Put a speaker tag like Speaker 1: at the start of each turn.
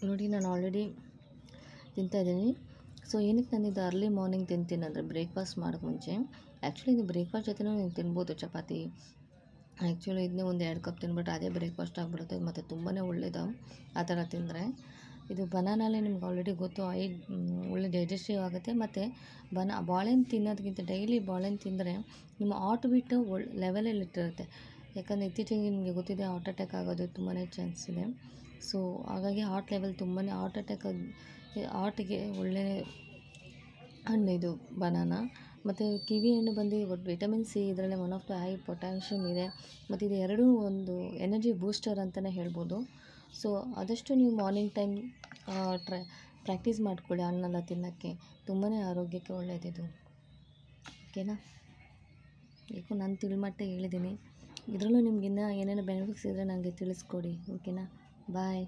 Speaker 1: ನೋಡಿ ನಾನು already ತಿಂತಾಯಿದ್ದೀನಿ. So ಏನಕ್ಕೆ ನಾನು ಇದು ಅರ್ಲಿ ಮಾರ್ನಿಂಗ್ ತಿಂತೀನಿ ಅಂದರೆ ಬ್ರೇಕ್ಫಾಸ್ಟ್ ಮಾಡೋಕ್ಕೆ ಮುಂಚೆ. ಆ್ಯಕ್ಚುಲಿ ಇದು ಬ್ರೇಕ್ಫಾಸ್ಟ್ ಜೊತೆನೂ ನೀವು ತಿನ್ಬೋದು ಚಪಾತಿ. ಆ್ಯಕ್ಚುಲಿ ಇದನ್ನೇ ಒಂದು 2 ಕಪ್ ತಿಂದ್ಬಿಟ್ಟು ಅದೇ ಬ್ರೇಕ್ಫಾಸ್ಟ್ ಆಗಿಬಿಡುತ್ತೆ ಮತ್ತು ತುಂಬಾ ಒಳ್ಳೆಯದು ಆ ಥರ ತಿಂದರೆ. ಇದು ಬನಾನಲ್ಲಿ ನಿಮ್ಗೆ ಆಲ್ರೆಡಿ ಗೊತ್ತು, ಒಳ್ಳೆ ಡೈಜೆಸ್ಟಿವ್ ಆಗುತ್ತೆ. ಮತ್ತು ಬಾಳೆಹಣ್ಣು ತಿನ್ನೋದಕ್ಕಿಂತ ಡೈಲಿ ಬಾಳೆಹಣ್ಣು ತಿಂದರೆ ನಿಮ್ಮ ಹಾರ್ಟ್ ಬೀಟು ಲೆವೆಲಲ್ಲಿ ಇಟ್ಟಿರುತ್ತೆ. ಯಾಕಂದರೆ ಇತ್ತೀಚೆಗೆ ನಿಮಗೆ ಗೊತ್ತಿದೆ ಹಾರ್ಟ್ ಅಟ್ಯಾಕ್ ಆಗೋದು ತುಂಬಾ ಚಾನ್ಸ್ ಇದೆ. ಸೊ ಹಾಗಾಗಿ ಹಾರ್ಟ್ ಲೆವೆಲ್ ತುಂಬಾ ಹಾರ್ಟಿಗೆ ಒಳ್ಳೆ ಹಣ್ಣು ಇದು ಬನಾನಾ. ಮತ್ತು ಕಿವಿ ಹಣ್ಣು ಬಂದು ವಿಟಮಿನ್ ಸಿ ಇದರಲ್ಲಿ one of the high potassium ಇದೆ. ಮತ್ತು ಇದು ಎರಡೂ ಒಂದು ಎನರ್ಜಿ ಬೂಸ್ಟರ್ ಅಂತಲೇ ಹೇಳ್ಬೋದು. ಸೊ ಆದಷ್ಟು ನೀವು ಮಾರ್ನಿಂಗ್ ಟೈಮ್ ಪ್ರಾಕ್ಟೀಸ್ ಮಾಡ್ಕೊಳ್ಳಿ ಹಣ್ಣೆಲ್ಲ ತಿನ್ನೋಕ್ಕೆ. ತುಂಬಾ ಆರೋಗ್ಯಕ್ಕೆ ಒಳ್ಳೆಯದಿದು. ಓಕೆನಾ? ಯಾಕೋ ನಾನು ತಿಳಿಮಟ್ಟ ಹೇಳಿದ್ದೀನಿ. ಇದರಲ್ಲೂ ನಿಮ್ಗೆ ಇನ್ನೂ ಏನೇನೋ ಬೆನಿಫಿಟ್ಸ್ ಇದ್ದರೆ ನನಗೆ ತಿಳಿಸ್ಕೊಡಿ. ಓಕೆನಾ? ಬಾಯ್.